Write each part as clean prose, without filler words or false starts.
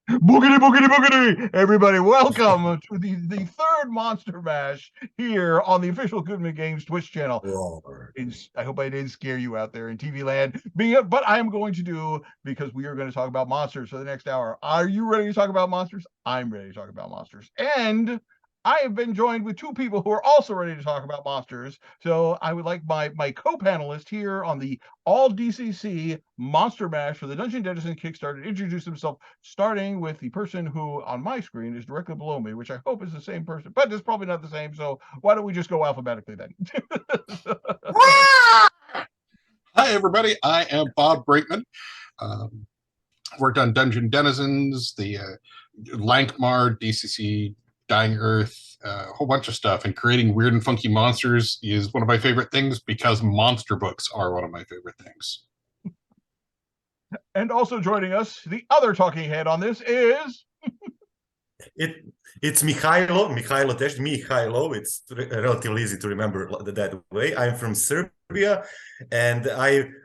Boogity, boogity, boogity! Everybody, welcome to the third Monster Mash here on the official Goodman Games Twitch channel. Roar. I hope I didn't scare you out there in TV land, but I am going to do because we are going to talk about monsters for the next hour. Are you ready to talk about monsters? I'm ready to talk about monsters. And I have been joined with two people who are also ready to talk about monsters. So I would like my co-panelist here on the all DCC Monster Mash for the Dungeon Denizens Kickstarter to introduce himself, starting with the person who on my screen is directly below me, which I hope is the same person, but it's probably not the same. So why don't we just go alphabetically then? Hi, everybody. I am Bob Brinkman. Worked on Dungeon Denizens, the Lankmar, DCC, Dying Earth, a whole bunch of stuff. And creating weird and funky monsters is one of my favorite things because monster books are one of my favorite things. And also joining us, the other talking head on this is... It's Mihailo Tesic. Mihailo. It's relatively easy to remember that way. I'm from Serbia, and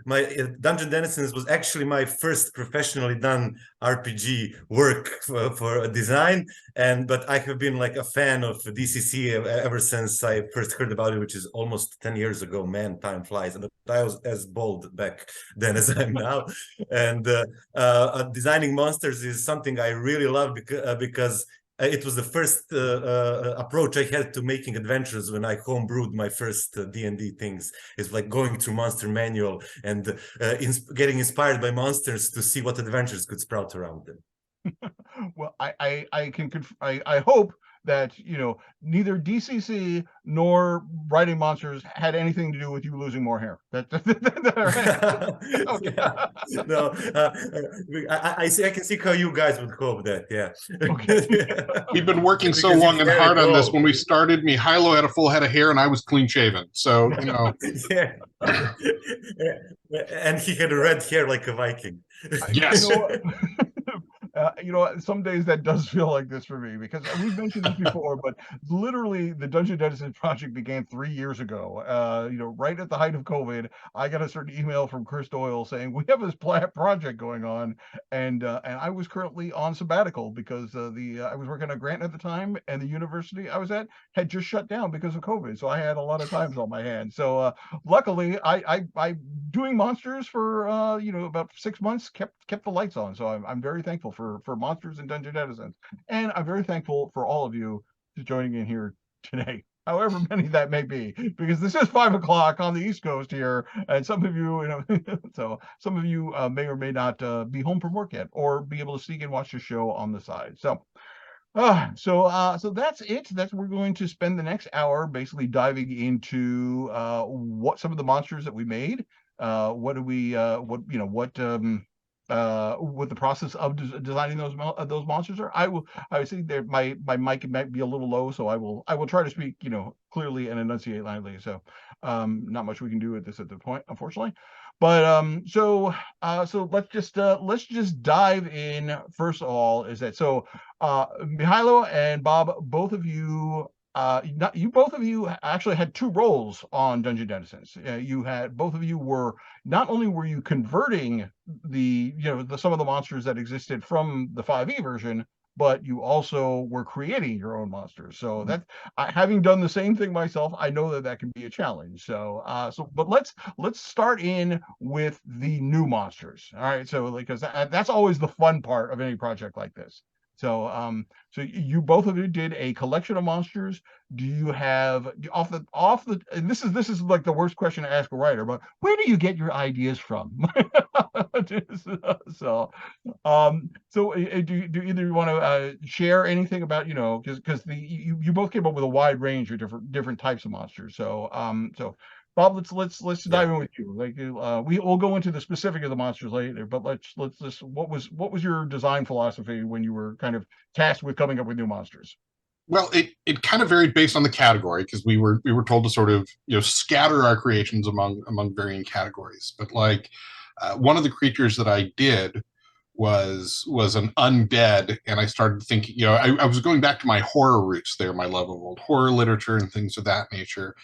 my Dungeon Denizens was actually my first professionally done RPG work for design. But I have been like a fan of DCC ever since I first heard about it, which is almost 10 years ago. Man, time flies. And I was as bold back then as I'm now. And designing monsters is something I really love because it was the first approach I had to making adventures when I homebrewed my first D&D things. It's like going through monster manual and getting inspired by monsters to see what adventures could sprout around them. Well, I hope that neither DCC nor writing monsters had anything to do with you losing more hair. Okay. No, I see. I can see how you guys would hope that. Yeah. Okay. We've been working so long and hard on this. When we started, Mihailo had a full head of hair and I was clean shaven. So, Yeah. And he had red hair like a Viking. Yes. Some days that does feel like this for me because we've mentioned this before, but literally the Dungeon Denizens project began 3 years ago. Right at the height of COVID, I got a certain email from Chris Doyle saying we have this project going on, and I was currently on sabbatical because I was working on a grant at the time, and the university I was at had just shut down because of COVID, so I had a lot of times on my hands. So luckily, I doing monsters for about 6 months kept the lights on. So I'm very thankful for monsters and Dungeon Denizens, and I'm very thankful for all of you joining in here today, however many that may be, because this is 5 o'clock on the East Coast here, and some of you, so some of you may or may not be home from work yet, or be able to sneak and watch the show on the side. So that's it. We're going to spend the next hour basically diving into what some of the monsters that we made, what the process of designing those monsters are. I would say that my mic might be a little low, so I will try to speak clearly and enunciate loudly. So not much we can do at this point, unfortunately. But so let's just dive in. First of all, is that so? Mihailo and Bob, both of you, both of you actually had two roles on Dungeon Denizens. Both of you were not only were you converting some of the monsters that existed from the 5e version, but you also were creating your own monsters. So that having done the same thing myself, I know that can be a challenge. But let's start in with the new monsters. All right, so because that's always the fun part of any project like this. So you both of you did a collection of monsters. Do you have and this is like the worst question to ask a writer, but where do you get your ideas from? So do either you want to share anything about because you both came up with a wide range of different types of monsters. So Bob, let's dive in with you. We'll go into the specific of the monsters later, but let's what was your design philosophy when you were kind of tasked with coming up with new monsters? Well, it kind of varied based on the category because we were told to sort of scatter our creations among varying categories. But one of the creatures that I did was an undead, and I started thinking, I was going back to my horror roots there, my love of old horror literature and things of that nature,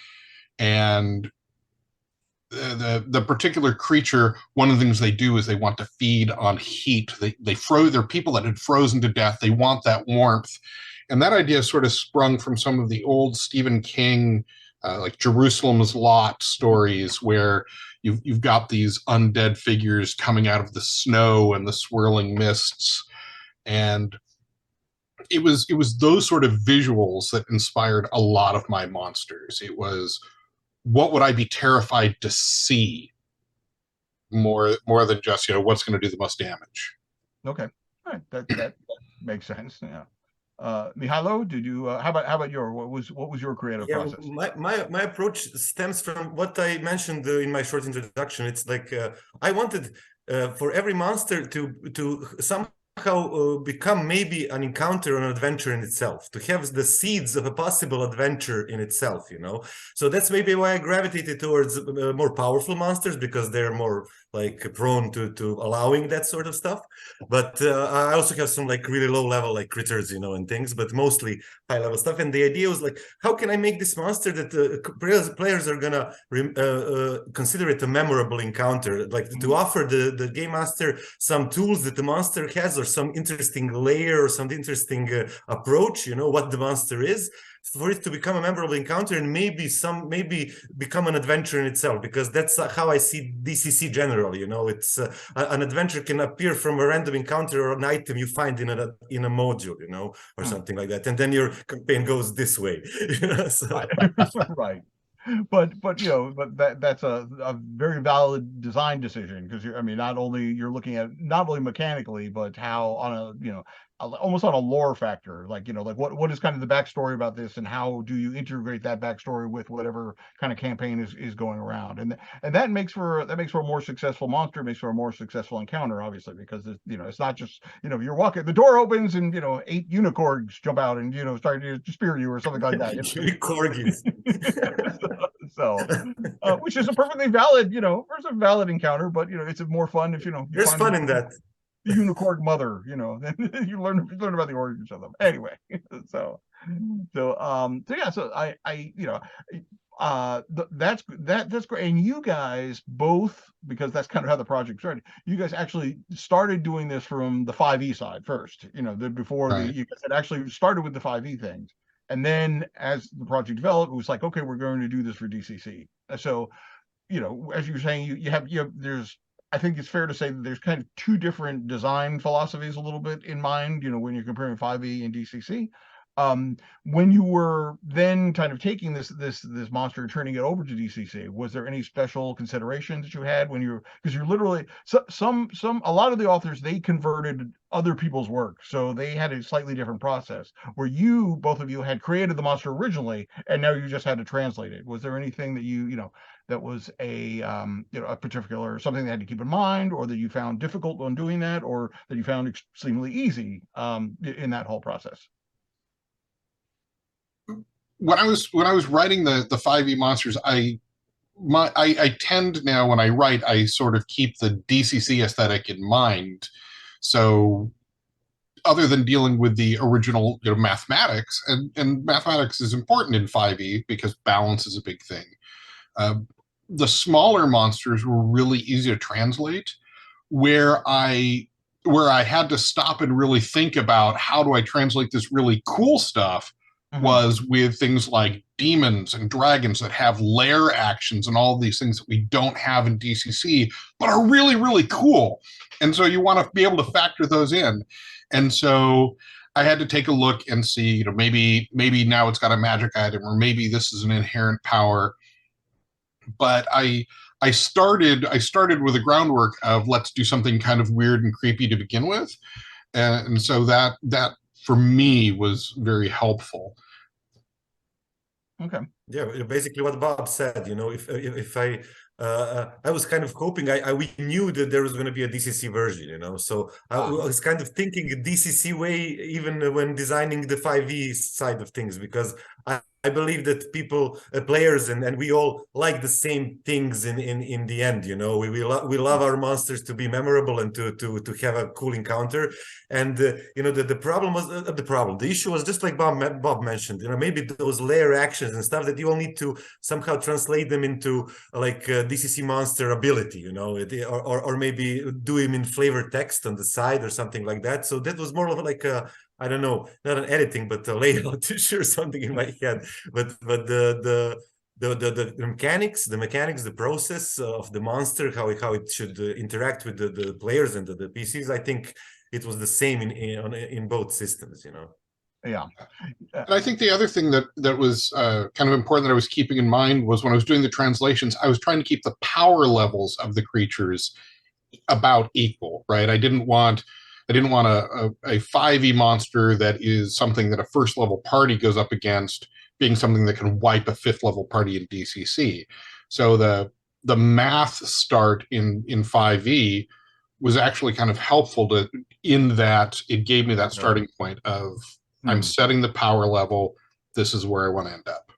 and the particular creature, one of the things they do is they want to feed on heat. They froze. They're people that had frozen to death. They want that warmth, and that idea sort of sprung from some of the old Stephen King, like Jerusalem's Lot stories, where you've got these undead figures coming out of the snow and the swirling mists, and it was those sort of visuals that inspired a lot of my monsters. It was, what would I be terrified to see more than just, what's going to do the most damage. Okay, all right, that makes sense. Yeah. Mihailo, did you how about what was your creative process? My approach stems from what I mentioned in my short introduction. It's like I wanted for every monster to somehow become maybe an encounter or an adventure in itself, to have the seeds of a possible adventure in itself, So that's maybe why I gravitated towards more powerful monsters, because they're more like prone to allowing that sort of stuff. But I also have some like really low level like critters, and things, but mostly high level stuff. And the idea was like, how can I make this monster that players are gonna consider it a memorable encounter, like to offer the game master some tools that the monster has, or some interesting layer, or some interesting approach, what the monster is, for it to become a memorable encounter, and maybe become an adventure in itself, because that's how I see DCC generally. It's an adventure can appear from a random encounter or an item you find in a module, or something like that, and then your campaign goes this way. So. Right. But that's a very valid design decision, because not only you're looking at not only mechanically, but how on a almost on a lore factor, like what is kind of the backstory about this, and how do you integrate that backstory with whatever kind of campaign is going around, and that makes for a more successful monster, makes for a more successful encounter, obviously, because it's not just you're walking, the door opens and 8 unicorns jump out and start to spear you or something like that. Corgis. So which is a perfectly valid encounter, but it's more fun if there's fun in that. The unicorn mother, then you learn about the origins of them. Anyway, so that's great. And you guys both, because that's kind of how the project started, you guys actually started doing this from the 5e side first, before right. You guys had actually started with the 5e things. And then as the project developed, it was like, okay, we're going to do this for DCC. So, as you're saying, you have there's, I think it's fair to say that there's kind of 2 different design philosophies a little bit in mind, when you're comparing 5e and DCC. When you were then kind of taking this monster and turning it over to DCC, was there any special considerations that you had because you're literally a lot of the authors, they converted other people's work, so they had a slightly different process, where both of you had created the monster originally, and now you just had to translate it. Was there anything that that was a particular something they had to keep in mind, or that you found difficult when doing that, or that you found extremely easy in that whole process? When I was writing the 5e monsters, I tend now, when I write, I sort of keep the DCC aesthetic in mind. So other than dealing with the original mathematics, and mathematics is important in 5e because balance is a big thing. The smaller monsters were really easy to translate, where I had to stop and really think about how do I translate this really cool stuff. Was with things like demons and dragons that have lair actions and all these things that we don't have in DCC, but are really, really cool. And so you want to be able to factor those in. And so I had to take a look and see, maybe now it's got a magic item, or maybe this is an inherent power. But I started with the groundwork of, let's do something kind of weird and creepy to begin with. And so that for me was very helpful. Okay. Yeah, basically what Bob said. If I was kind of hoping we knew that there was going to be a DCC version. So I was kind of thinking a DCC way even when designing the 5e side of things, because I believe that people, players, and we all like the same things in the end. You know, we love our monsters to be memorable and to have a cool encounter. And you know, the problem was the issue was just like Bob mentioned. You know, maybe those layer actions and stuff that you all need to somehow translate them into like DCC monster ability. You know, or maybe do him in flavor text on the side or something like that. So that was more of like a, I don't know, not an editing, but a layout issue or something in my head. But the mechanics, the process of the monster, how it should interact with the players and the PCs, I think it was the same in both systems, you know. Yeah. And I think the other thing that was kind of important that I was keeping in mind was when I was doing the translations, I was trying to keep the power levels of the creatures about equal, right? I didn't want a 5e monster that is something that a first level party goes up against being something that can wipe a 5th level party in DCC. So the math start in 5e was actually kind of helpful in that it gave me that starting point of I'm setting the power level. This is where I want to end up.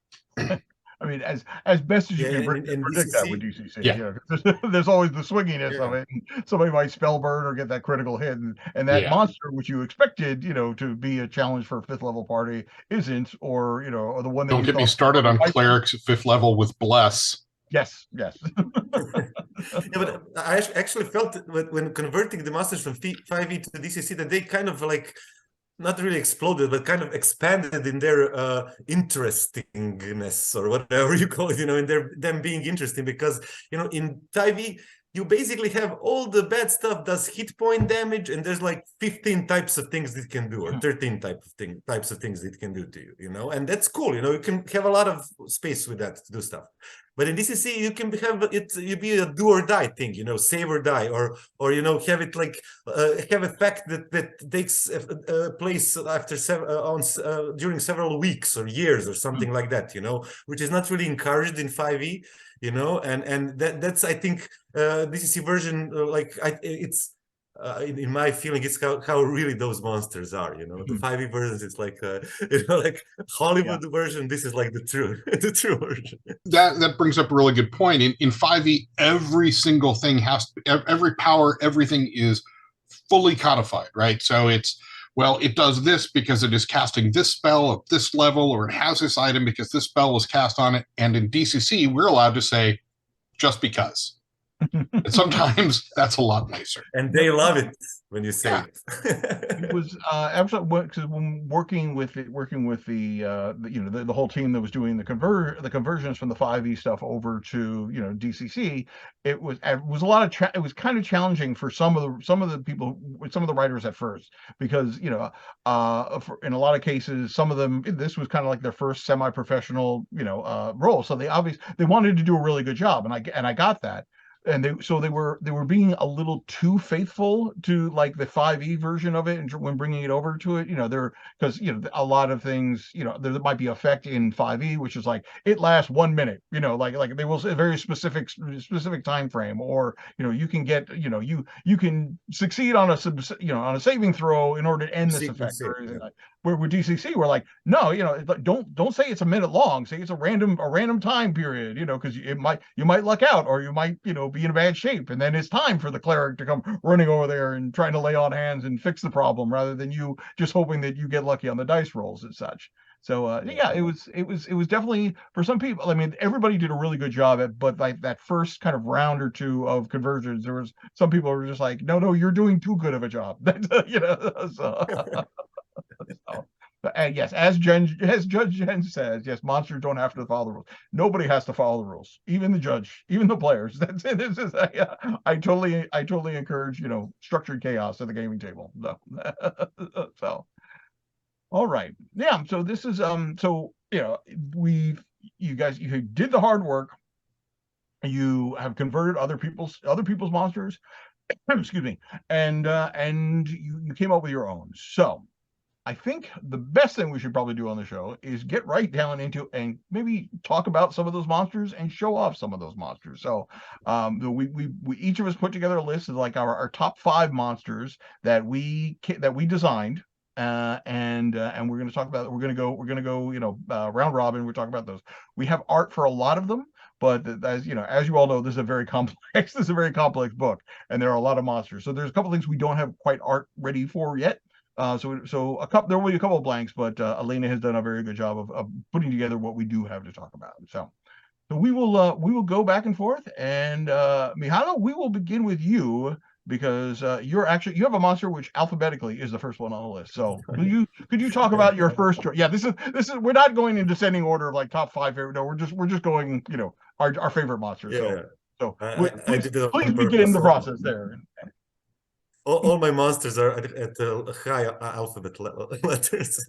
I mean, as best as you can predict that with DCC. Yeah. You know, there's always the swinginess of it. And somebody might spell burn or get that critical hit, and that monster, which you expected, you know, to be a challenge for a 5th level party, isn't, or you know, or the one that don't get me started on clerics at 5th level with bless. Yes. Yeah, but I actually felt when converting the monsters from 5e to DCC that they kind of like not really exploded, but kind of expanded in their interestingness or whatever you call it, you know, in them being interesting, because, you know, in 5e, you basically have all the bad stuff does hit point damage, and there's like 15 types of things it can do, or 13 types of things it can do to you, you know, and that's cool, you know, you can have a lot of space with that to do stuff. But in DCC, you can have it, you be a do or die thing, you know, save or die, or you know, have it like have effect that takes place after during several weeks or years or something like that, you know, which is not really encouraged in 5e, you know, and that's I think DCC version it's. In my feeling, it's how really those monsters are, you know. The 5e versions, it's like you know, like Hollywood version. This is like the true version. That brings up a really good point. In 5e, every single thing every power, everything is fully codified, right? So it's, well, it does this because it is casting this spell at this level, or it has this item because this spell was cast on it. And in DCC, we're allowed to say just because. And sometimes that's a lot nicer, and they love it when you say it. It was absolutely, because when working with the you know, the whole team that was doing the conversions from the 5e stuff over to, you know, DCC, it was a lot of it was kind of challenging for some of the people, some of the writers at first, because, you know, in a lot of cases, some of them, this was kind of like their first semi-professional, you know, role, so they wanted to do a really good job, and I got that. And they were being a little too faithful to like the 5e version of it, and when bringing it over to it, you know, because, you know, a lot of things, you know, there might be effect in 5e, which is like it lasts 1 minute, you know, like they will say a very specific time frame, or, you know, you can get, you know, you can succeed on a saving throw in order to end this effect, or anything like. Where with DCC, we're like, no, you know, don't say it's a minute long. Say it's a random time period, you know, because you might luck out, or you might, you know, be in a bad shape, and then it's time for the cleric to come running over there and trying to lay on hands and fix the problem, rather than you just hoping that you get lucky on the dice rolls and such. So yeah, it was definitely, for some people, I mean, everybody did a really good job but like that first kind of round or two of conversions, there was some people who were just like, no, you're doing too good of a job. You know, so. So, yes, as Judge Jen says, yes, monsters don't have to follow the rules. Nobody has to follow the rules, even the judge, even the players. That's it. This is I totally encourage, you know, structured chaos at the gaming table. So all right, yeah. So this is so, you know, you guys, you did the hard work. You have converted other people's monsters. Excuse me, and you came up with your own. So I think the best thing we should probably do on the show is get right down into and maybe talk about some of those monsters and show off some of those monsters. So we each of us put together a list of like our top 5 monsters that we designed, and we're going to talk about. We're going to go. Round robin. We're talking about those. We have art for a lot of them, but as you all know, this is a very complex. This is a very complex book, and there are a lot of monsters. So there's a couple things we don't have quite art ready for yet. So there will be a couple of blanks, but Elena has done a very good job of putting together what we do have to talk about. So we will go back and forth, and Mihailo, we will begin with you because you have a monster which alphabetically is the first one on the list. So could you talk about your first? Yeah, this is we're not going in descending order of like top 5 favorite. No, we're just going our favorite monsters. Yeah. So I did it on please purpose. begin the process there. All my monsters are at high alphabet letters.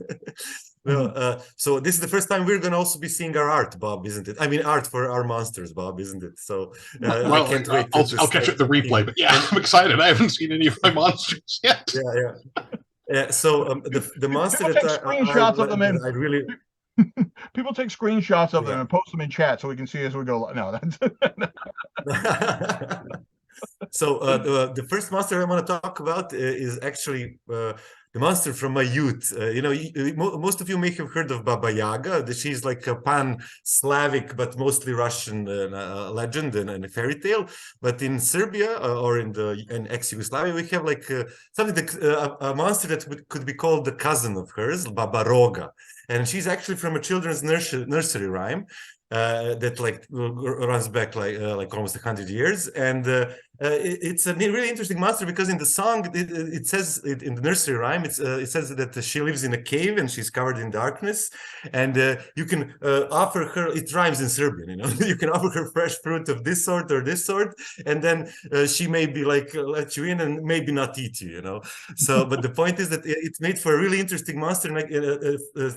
So this is the first time we're going to also be seeing our art, Bob, isn't it? I mean, art for our monsters, Bob, isn't it? So I can't wait. I'll catch it the replay, but yeah, I'm excited. I haven't seen any of my monsters yet. Yeah. So the monster People take screenshots of them, and I really. People take screenshots of them and post them in chat so we can see as we go. No, that's. So the first monster I want to talk about is actually the monster from my youth. Most of you may have heard of Baba Yaga. She's like a pan-Slavic but mostly Russian legend and a fairy tale. But in Serbia or in ex-Yugoslavia, we have like something that a monster that could be called the cousin of hers, Baba Roga, and she's actually from a children's nursery rhyme. That like runs back like almost 100 years, and it's a really interesting monster because in the song it says in the nursery rhyme it says that she lives in a cave and she's covered in darkness, and you can offer her. It rhymes in Serbian, you can offer her fresh fruit of this sort or this sort, and then she may be like let you in and maybe not eat you, So, but the point is that it's made for a really interesting monster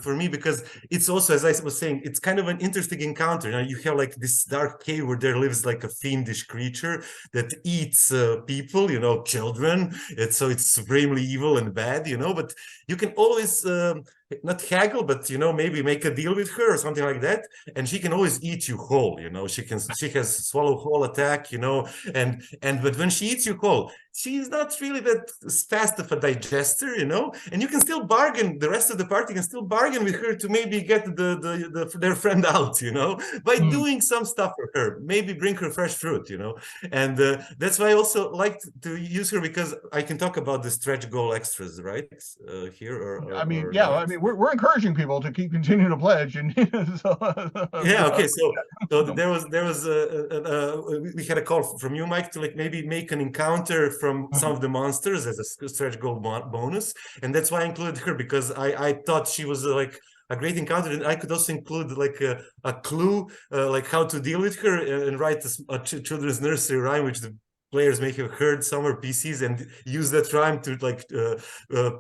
for me because it's also, as I was saying, it's kind of an interesting encounter. You have like this dark cave where there lives like a fiendish creature that eats people, children. So it's supremely evil and bad, but you can always not haggle, but maybe make a deal with her or something like that, and she can always eat you whole. She has swallow whole attack, but when she eats you whole, she's not really that fast of a digester, and you can still bargain. The rest of the party can still bargain with her to maybe get their friend out, by doing some stuff for her, maybe bring her fresh fruit, and that's why I also like to use her because I can talk about the stretch goal extras, right? Here we're encouraging people to keep continuing to pledge, and okay. So there was we had a call from you, Mike, to like maybe make an encounter from some of the monsters as a stretch goal bonus, and that's why I included her because I thought she was like a great encounter, and I could also include like a clue, like how to deal with her and write a children's nursery rhyme, which the players may have heard somewhere PCs and use that rhyme to like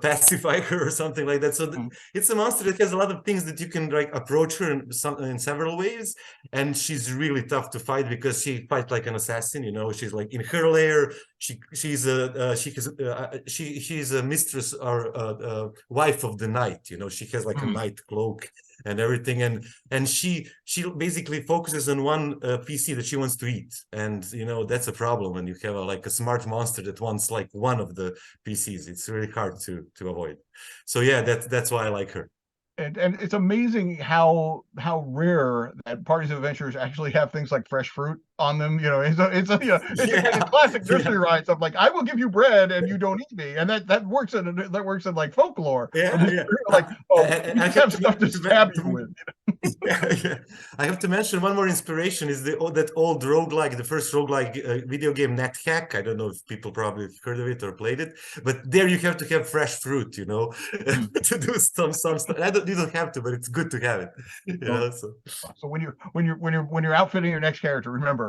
pacify her or something like that. So it's a monster that has a lot of things that you can like approach her in several ways, and she's really tough to fight because she fights like an assassin. She's like in her lair. She's a mistress or wife of the night. She has like a night cloak and everything, and she basically focuses on one PC that she wants to eat, and that's a problem when you have like a smart monster that wants like one of the PCs. It's really hard to avoid. So yeah, that's why I like her. And it's amazing how rare that parties of adventures actually have things like fresh fruit on them. It's a classic nursery rhyme stuff. Like, I will give you bread and you don't eat me, and that works in like folklore. Like, you have stuff to stab you with. I have to mention one more inspiration is that old roguelike, the first roguelike video game NetHack. I don't know if people probably heard of it or played it, but there you have to have fresh fruit, to do some stuff. You don't have to, but it's good to have it. So when you're outfitting your next character, remember,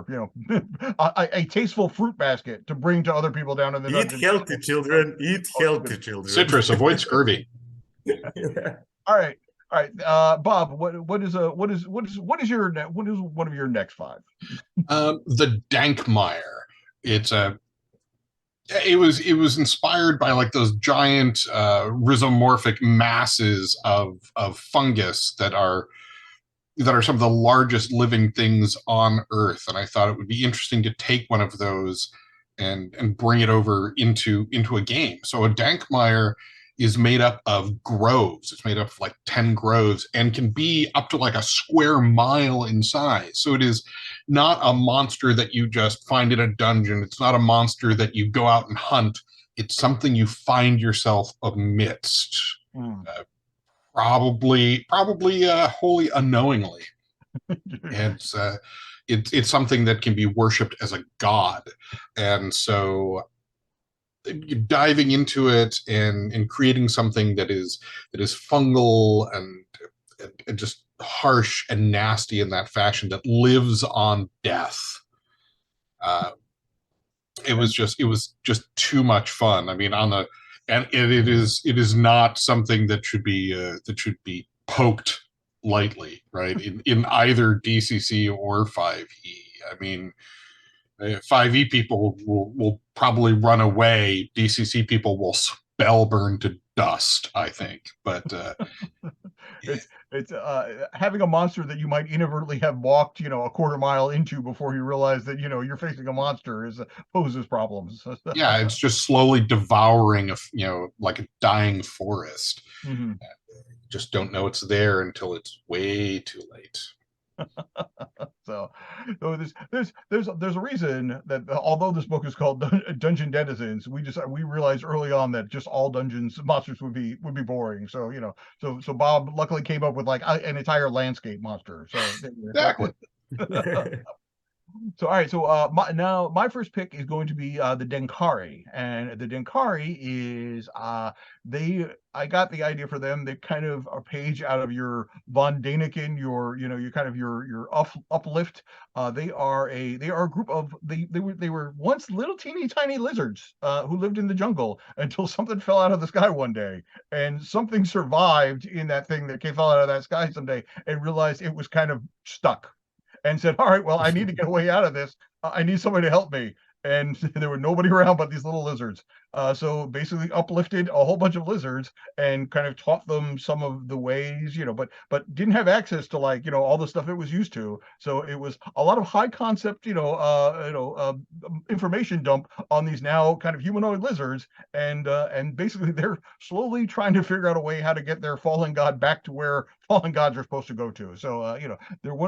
a tasteful fruit basket to bring to other people down in the dungeon. Eat healthy, children. Eat healthy, children. Citrus, avoid scurvy. All right. Bob, what is one of your next 5? The Dankmeyer. It was inspired by like those giant rhizomorphic masses of fungus that are some of the largest living things on Earth, and I thought it would be interesting to take one of those and bring it over into a game. So a Dankmeyer is made up of groves. It's made up of like 10 groves and can be up to like a square mile in size. So it is not a monster that you just find in a dungeon. It's not a monster that you go out and hunt. It's something you find yourself amidst, probably wholly unknowingly. And it's something that can be worshipped as a god. And so diving into it and creating something that is fungal and just harsh and nasty in that fashion that lives on death. It was just too much fun. I mean, it is not something that should be poked lightly, right? In either DCC or 5e. I mean, 5e people will probably run away. DCC people will spell burn to dust, I think. But it's having a monster that you might inadvertently have walked, a quarter mile into before you realize that you're facing a monster poses problems. Yeah, it's just slowly devouring like a dying forest. Mm-hmm. Just don't know it's there until it's way too late. So there's a reason that although this book is called Dungeon Denizens, we realized early on that just all dungeons monsters would be boring. So so Bob luckily came up with like an entire landscape monster. So exactly. So all right, so my first pick is going to be the Denkari, and the Denkari is I got the idea for them. They kind of a page out of your Von Daniken, your kind of your uplift. They are a group of they were once little teeny tiny lizards who lived in the jungle until something fell out of the sky one day, and something survived in that thing that fell out of that sky someday, and realized it was kind of stuck. And said, all right, well, I need to get a way out of this. I need somebody to help me. And there were nobody around but these little lizards. So basically uplifted a whole bunch of lizards and kind of taught them some of the ways, but didn't have access to all the stuff it was used to. So it was a lot of high concept, information dump on these now kind of humanoid lizards. And basically they're slowly trying to figure out a way how to get their fallen god back to where fallen gods are supposed to go to. So, there's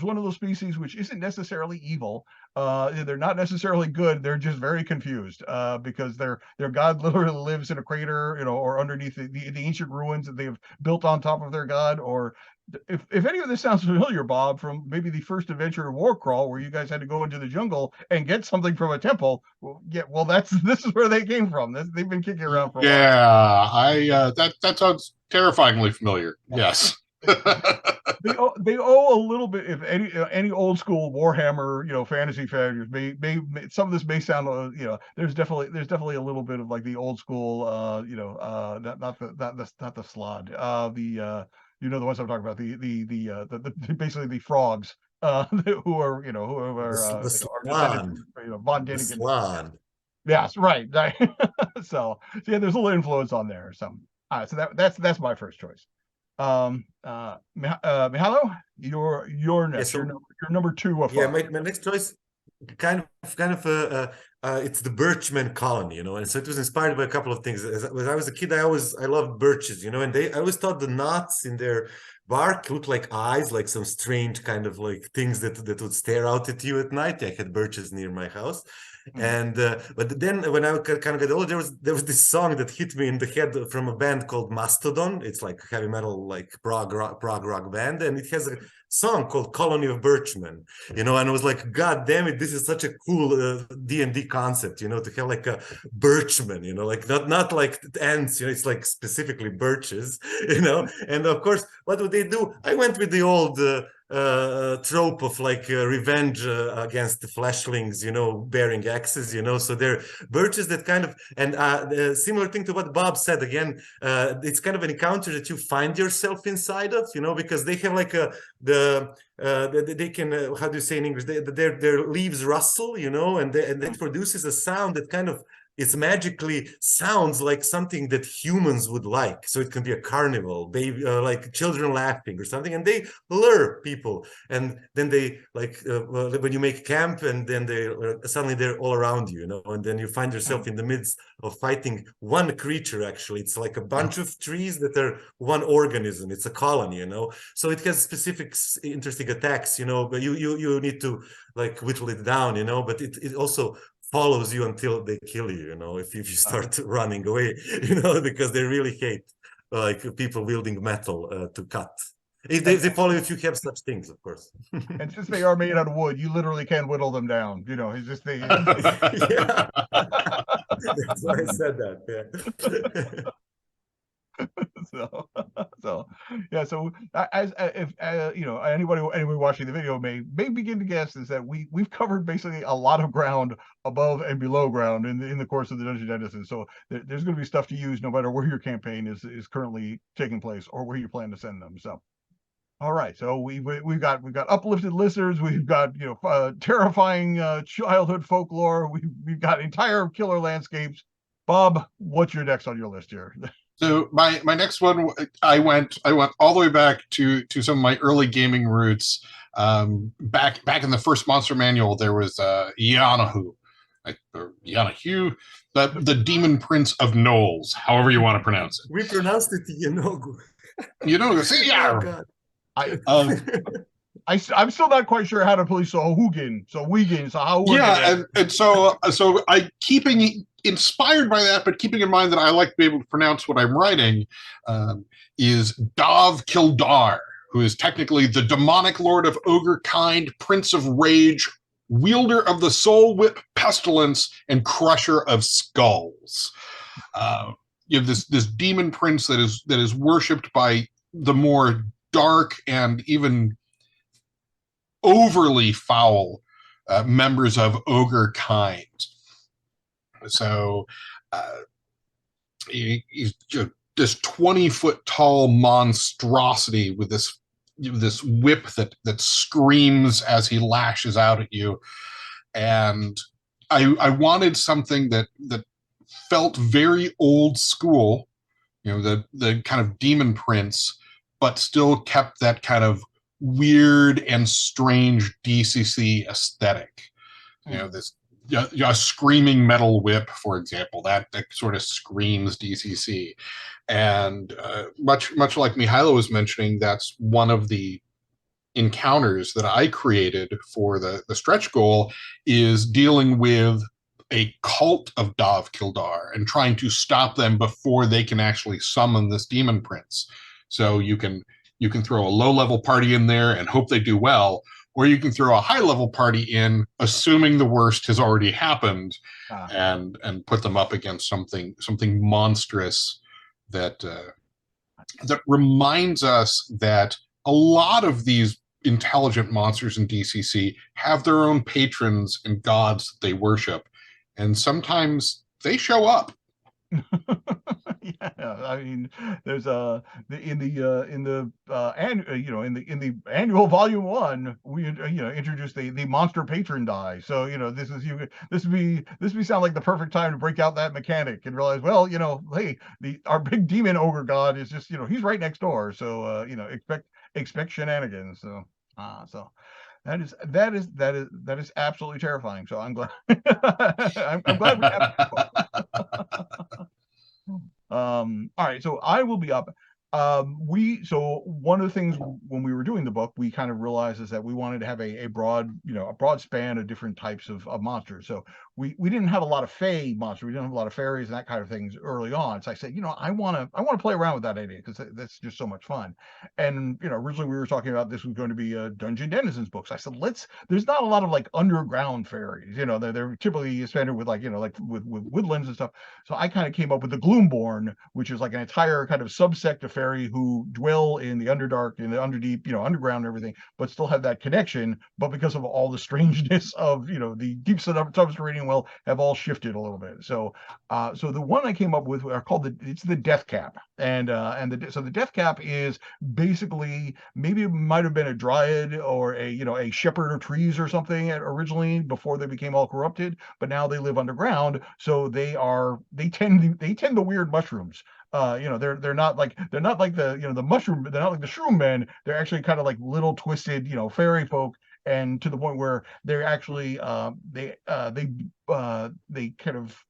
one of those species which isn't necessarily evil. They're not necessarily good. They're just very confused because their god literally lives in a crater, or underneath the ancient ruins that they've built on top of their god. Or if any of this sounds familiar, Bob, from maybe the first adventure of Warcrawl, where you guys had to go into the jungle and get something from a temple. Well, this is where they came from. They've been kicking around for a while. Yeah, that sounds terrifyingly familiar. Yes. they owe a little bit. If any old school Warhammer fantasy fans may some of this may sound there's definitely a little bit of like the old school not the slod the ones I'm talking about, the basically the frogs who are the descended from Von Daniken. Slan. Yes, right. So yeah, there's a little influence on there. So so that's my first choice. Mihailo, you're next. Yeah, so, you're number 2 of 5. Yeah, my next choice kind of it's the Birchman Colony, and so it was inspired by a couple of things. When I was a kid, I loved birches, and I always thought the knots in their bark looked like eyes, like some strange kind of like things that would stare out at you at night. I had birches near my house. And but then when I kind of got older, there was this song that hit me in the head from a band called Mastodon. It's like heavy metal, like prog rock band, and it has a song called Colony of Birchmen, and I was like, God damn it, this is such a cool D&D concept, to have like a birchman, like not like ants, it's like specifically birches, and of course, what would they do? I went with the old trope of like revenge against the fleshlings, bearing axes, so they're birches that kind of, and the similar thing to what Bob said again, it's kind of an encounter that you find yourself inside of, because they have like they can how do you say in English, their leaves rustle, and it produces a sound that kind of it's magically sounds like something that humans would like. So it can be a carnival, baby, like children laughing or something, and they lure people. And then they when you make camp, and then they suddenly they're all around you, and then you find yourself in the midst of fighting one creature. Actually, it's like a bunch of trees that are one organism. It's a colony, So it has specific interesting attacks, but you need to like whittle it down, but it also follows you until they kill you, if you start running away, because they really hate like people wielding metal to cut. If they follow if you have such things, of course. And since they are made out of wood, you literally can whittle them down. It's just they. Yeah, that's why I said that. Yeah. So yeah. So as if anybody watching the video may begin to guess is that we've covered basically a lot of ground above and below ground in the course of the Dungeon Denizens. So there's going to be stuff to use no matter where your campaign is currently taking place or where you plan to send them. So. All right, so we've got uplifted listeners, we've got terrifying childhood folklore, we've got entire killer landscapes. Bob, what's your next on your list here? So my next one, I went all the way back to some of my early gaming roots. Back in the first Monster Manual, there was Yanahu, or Yanahu, the Demon Prince of Knolls, however you want to pronounce it. We pronounced it Yanogu. See, yeah. Oh, God. I'm still not quite sure how to place Hugin. So how? Yeah, and so I keeping inspired by that, but keeping in mind that I like to be able to pronounce what I'm writing, is Dov Kildar, who is technically the demonic lord of ogre kind, prince of rage, wielder of the soul whip, pestilence, and crusher of skulls. You have this demon prince that is worshipped by the more dark and even overly foul members of ogre kind. So he's just this 20-foot tall monstrosity with this whip that screams as he lashes out at you. And I wanted something that felt very old school, the kind of demon prince, but still kept that kind of weird and strange DCC aesthetic. This a screaming metal whip, for example, that sort of screams DCC. And much like Mihailo was mentioning, that's one of the encounters that I created for the stretch goal, is dealing with a cult of Dov Kildar and trying to stop them before they can actually summon this demon prince. So you can throw a low-level party in there and hope they do well, or you can throw a high-level party in, assuming the worst has already happened, and put them up against something monstrous that reminds us that a lot of these intelligent monsters in DCC have their own patrons and gods that they worship, and sometimes they show up. Yeah, I mean, there's in the annual volume 1, we introduced the monster patron die. So this would sound like the perfect time to break out that mechanic and realize, well, hey, our big demon ogre god is just he's right next door. So expect shenanigans. So so that is absolutely terrifying. So I'm glad I'm glad we have. All right, so I will be up. So one of the things when we were doing the book, we kind of realized is that we wanted to have a broad span of different types of monsters. So we didn't have a lot of fae monsters. We didn't have a lot of fairies and that kind of things early on. So I said, I want to play around with that idea because that's just so much fun. And originally we were talking about this was going to be a Dungeon Denizens book. So I said, there's not a lot of like underground fairies. They're typically standard with with woodlands and stuff. So I kind of came up with the Gloomborn, which is like an entire kind of subsect of fairy who dwell in the underdark, in the underdeep, underground and everything, but still have that connection. But because of all the strangeness of the deep subterranean well have all shifted a little bit. So so the one I came up with are called it's the Deathcap, and so the Deathcap is basically, maybe it might have been a Dryad or a shepherd of trees or something originally before they became all corrupted, but now they live underground, so they tend the weird mushrooms. They're not like the mushroom, they're not like the shroom men. They're actually kind of like little twisted, fairy folk, and to the point where they're actually they kind of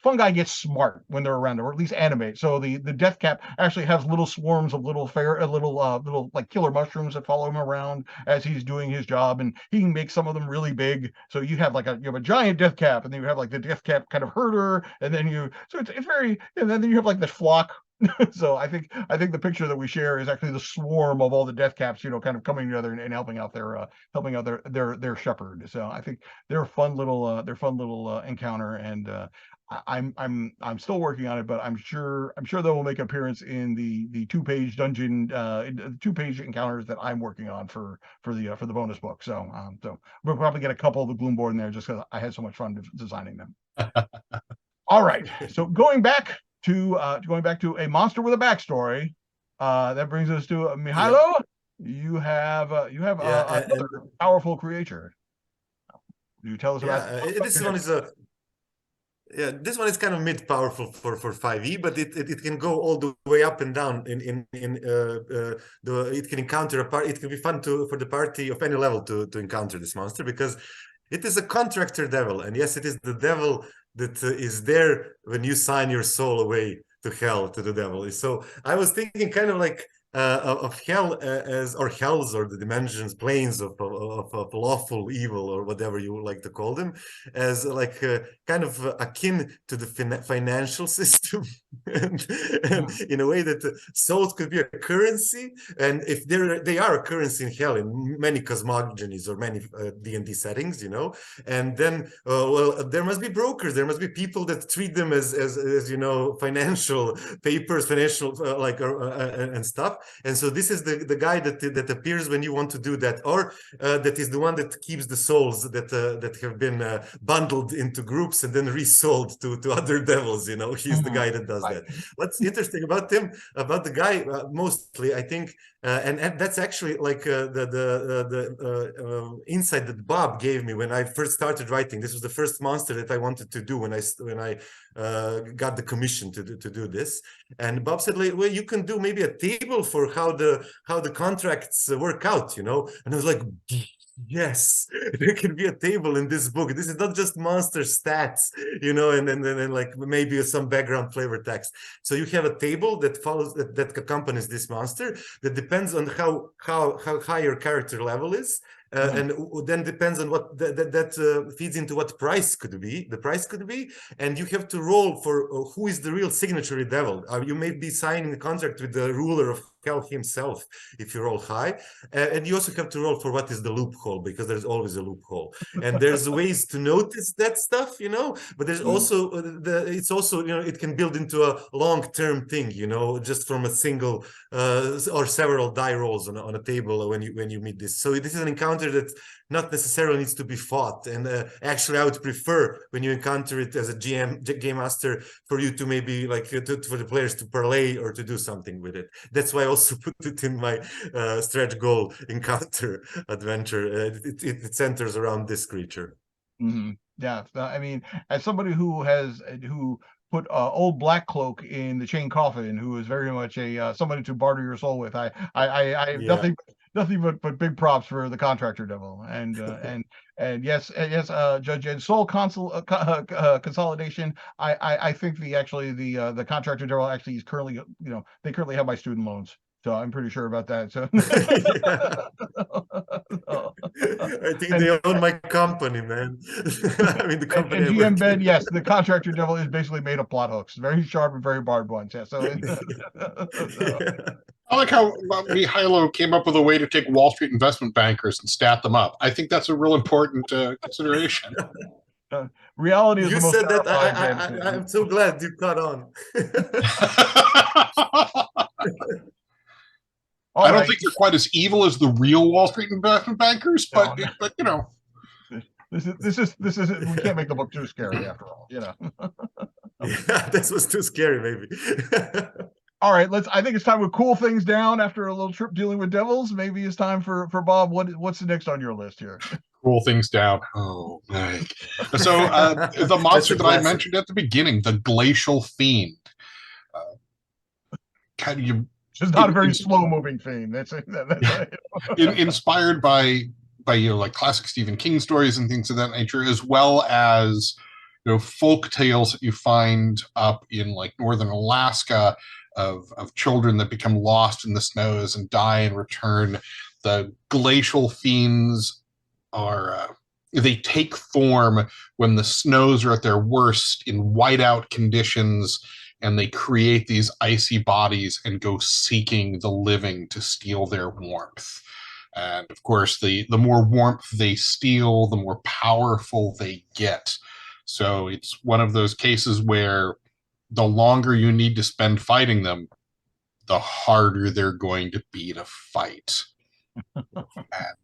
fungi get smart when they're around, or at least animate. So the Deathcap actually has little swarms of little little like killer mushrooms that follow him around as he's doing his job, and he can make some of them really big. So you have a giant Deathcap, and then you have like the Deathcap kind of herder, and then it's very, and then you have like the flock. So I think the picture that we share is actually the swarm of all the Deathcaps, kind of coming together and helping out their shepherd. So I think they're a fun little encounter, and I'm still working on it, but I'm sure they will make an appearance in the 2-page dungeon 2-page encounters that I'm working on for the bonus book. So we'll probably get a couple of the Gloomborn in there just because I had so much fun designing them. All right, so going back to a monster with a backstory, that brings us to Mihailo. You have another powerful creature. Can you tell us about this one is this one is kind of mid-powerful for 5e, but it can go all the way up and down. It can encounter a party. It can be fun for the party of any level to encounter this monster, because it is a Contractor Devil, and yes, it is the devil that is there when you sign your soul away to hell, to the devil. So I was thinking kind of like of hell or hells, or the dimensions, planes of lawful evil, or whatever you would like to call them, as like kind of akin to the financial system, and in a way that souls could be a currency, and if they are a currency in hell in many cosmogonies or many D&D settings, and then there must be brokers, there must be people that treat them as financial papers, financial and stuff. And so this is the guy that appears when you want to do that, or that is the one that keeps the souls that have been bundled into groups and then resold to other devils. He's the guy that does that. What's interesting about him, about the guy, mostly I think, and that's actually like the insight that Bob gave me when I first started writing. This was the first monster that I wanted to do when I got the commission to do this. And Bob said, well, you can do maybe a table for how the contracts work out, And I was like, yes, there can be a table in this book. This is not just monster stats, and like maybe some background flavor text. So you have a table that follows that accompanies this monster, that depends on how high your character level is. And then depends on what that feeds into what the price could be, and you have to roll for who is the real signatory devil. You may be signing a contract with the ruler of hell himself if you roll high, and you also have to roll for what is the loophole, because there's always a loophole, and there's ways to notice that stuff, but there's also it's also it can build into a long-term thing, just from a single or several die rolls on a table when you meet this. So this is an encounter that not necessarily needs to be fought, and actually I would prefer, when you encounter it as a game master, for you to maybe like for the players to parlay or to do something with it. That's why I also put it in my stretch goal encounter adventure. It centers around this creature. Yeah, I mean, as somebody who put old Black Cloak in the chain coffin, who is very much somebody to barter your soul with, I have nothing but big props for the Contractor Devil, and yes, Judge Ed, soul consolidation. I think the Contractor Devil actually is currently, they currently have my student loans. So I'm pretty sure about that. So I think they own my company, man. I mean, the company. And GM Ben, yes, the Contractor Devil is basically made of plot hooks, very sharp and very barbed ones. Yeah. So. I like how Mihailo came up with a way to take Wall Street investment bankers and stat them up. I think that's a real important consideration. Reality is you the most said that. I'm so glad you caught on. I don't think they're quite as evil as the real Wall Street investment bankers, but This is we can't make the book too scary after all, you know. Yeah, this was too scary, maybe. All right, I think it's time to cool things down after a little trip dealing with devils. Maybe it's time for Bob. What's the next on your list here? Cool things down. Oh my. So the monster that I mentioned at the beginning, the Glacial Fiend. It's not a very slow moving fiend. Inspired by like classic Stephen King stories and things of that nature, as well as folk tales that you find up in like northern Alaska of children that become lost in the snows and die and return. The Glacial Fiends are they take form when the snows are at their worst in whiteout conditions, and they create these icy bodies and go seeking the living to steal their warmth. And of course, the more warmth they steal, the more powerful they get. So it's one of those cases where the longer you need to spend fighting them, the harder they're going to be to fight. And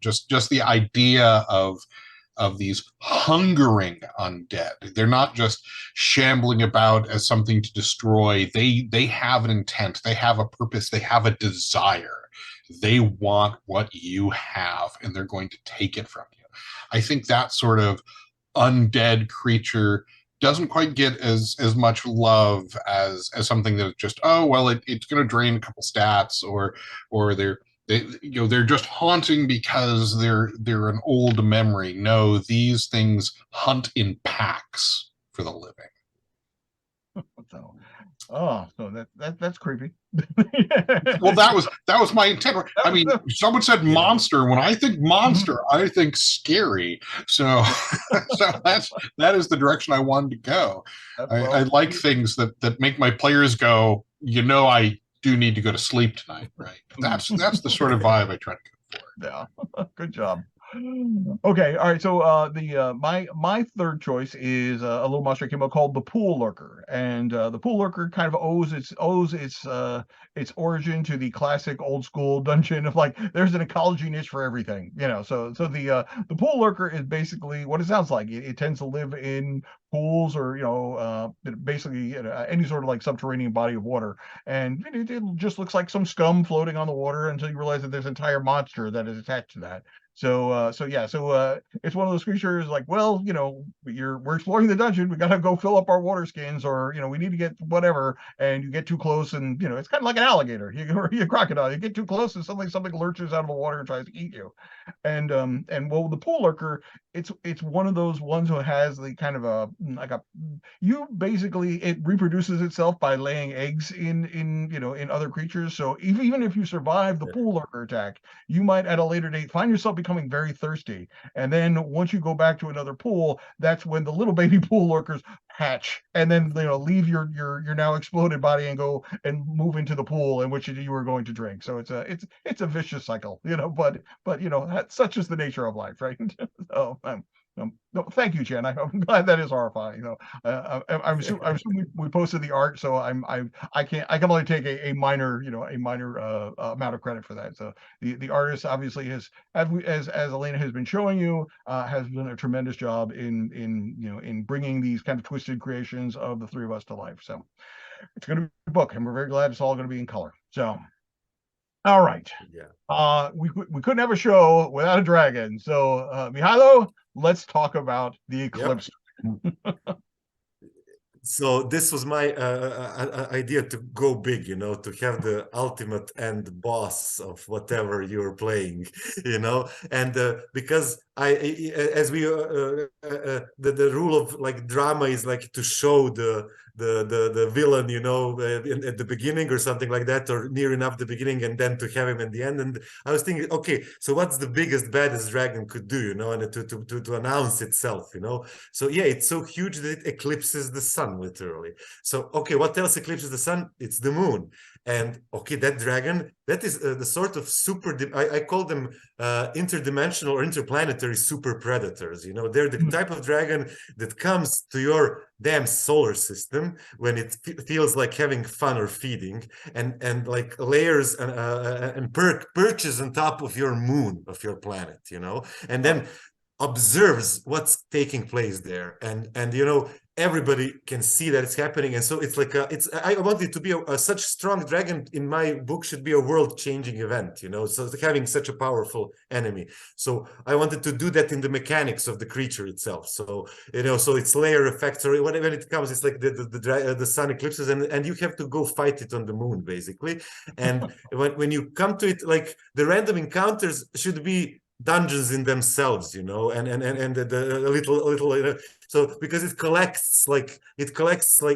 just the idea of these hungering undead. They're not just shambling about as something to destroy. They have an intent. They have a purpose. They have a desire. They want what you have, and they're going to take it from you. I think that sort of undead creature doesn't quite get as much love as something that just, oh well, it's going to drain a couple stats, or they're just haunting because they're an old memory. No, these things hunt in packs for the living. So that's creepy. Well, that was my intent. I mean, someone said monster. When I think monster, I think scary. So that is the direction I wanted to go. I like things that make my players go, I do need to go to sleep tonight, right? That's the sort of vibe I try to go for. Yeah, good job. Okay, all right. So my third choice is a little monster that came out called the Pool Lurker, and the Pool Lurker kind of owes its origin to the classic old school dungeon of like there's an ecology niche for everything, So the Pool Lurker is basically what it sounds like. It tends to live in pools or basically any sort of like subterranean body of water, and it just looks like some scum floating on the water until you realize that there's an entire monster that is attached to that. So it's one of those creatures like, well, we're exploring the dungeon. We got to go fill up our water skins, or, we need to get whatever. And you get too close, and it's kind of like an alligator, or a crocodile. You get too close, and something lurches out of the water and tries to eat you. And well, the Pool Lurker, it's one of those ones who has the kind of it reproduces itself by laying eggs in other creatures. So even if you survive the Pool Lurker attack, you might at a later date find yourself becoming very thirsty, and then once you go back to another pool, that's when the little baby Pool Lurkers hatch, and then leave your now exploded body and go and move into the pool in which you were going to drink. So it's a vicious cycle, but such is the nature of life, right? So no, thank you, Jen. I'm glad that is horrifying. I'm assuming we posted the art, so I can only take a minor amount of credit for that. So the artist obviously has, as Elena has been showing you, has done a tremendous job in bringing these kind of twisted creations of the three of us to life. So it's going to be a book, and we're very glad it's all going to be in color. So. All right. Yeah. We couldn't have a show without a dragon. So, Mihailo, let's talk about the Eclipse. Yep. So this was my idea to go big, to have the ultimate end boss of whatever you're playing, and because as we the rule of like drama is like to show the villain, at the beginning or something like that, or near enough the beginning, and then to have him at the end. And I was thinking, okay, so what's the biggest baddest dragon could do, and to announce itself, So yeah, it's so huge that it eclipses the sun, literally. So okay, what else eclipses the sun? It's the moon. And okay, that dragon, that is the sort of I call them interdimensional or interplanetary super predators. They're the type of dragon that comes to your damn solar system when it feels like having fun or feeding, and like layers and perches on top of your moon, of your planet, and then observes what's taking place there, and you know, everybody can see that it's happening. And so it's like I want it to be such strong dragon in my book should be a world-changing event, you know, so it's having such a powerful enemy. So I wanted to do that in the mechanics of the creature itself. So, you know, so it's layer effects, or when it comes, it's like the sun eclipses, and you have to go fight it on the moon, basically. And when you come to it, like the random encounters should be dungeons in themselves, you know, and the little so because it collects like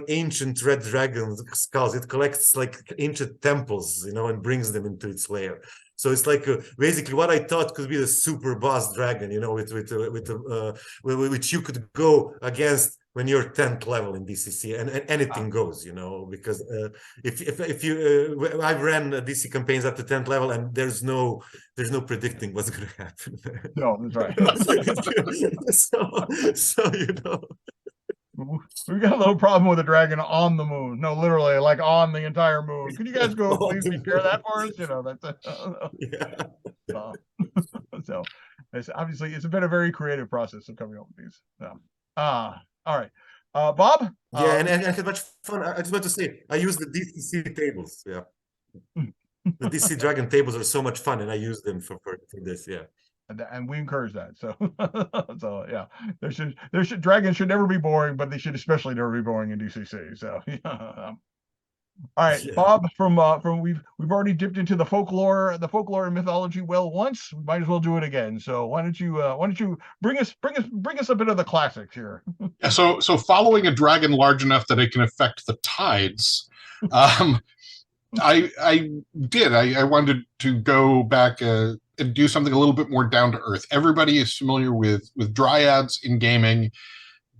ancient red dragon skulls, it collects like ancient temples, you know, and brings them into its lair. So it's like basically what I thought could be the super boss dragon, you know, which you could go against when you're 10th level in DCC, and anything goes, you know, because if you I've ran DC campaigns up to 10th level, and there's no predicting what's going to happen. No, that's right. so you know, we got a little problem with a dragon on the moon. No, literally, like on the entire moon. Could you guys go please share that for us? You know, that's yeah. So it's obviously it's been a very creative process of coming up with these. So, all right, Bob. Yeah, and I had much fun. I just want to say I use the DCC tables. Yeah, the DC Dragon tables are so much fun, and I use them for this. Yeah. And we encourage that. So, so yeah, dragons should never be boring, but they should especially never be boring in DCC. So, yeah. All right, yeah. Bob, from we've already dipped into the folklore and mythology well once. We might as well do it again. So why don't you bring us a bit of the classics here? Yeah, so following a dragon large enough that it can affect the tides, I wanted to go back and do something a little bit more down to earth. Everybody is familiar with Dryads in gaming,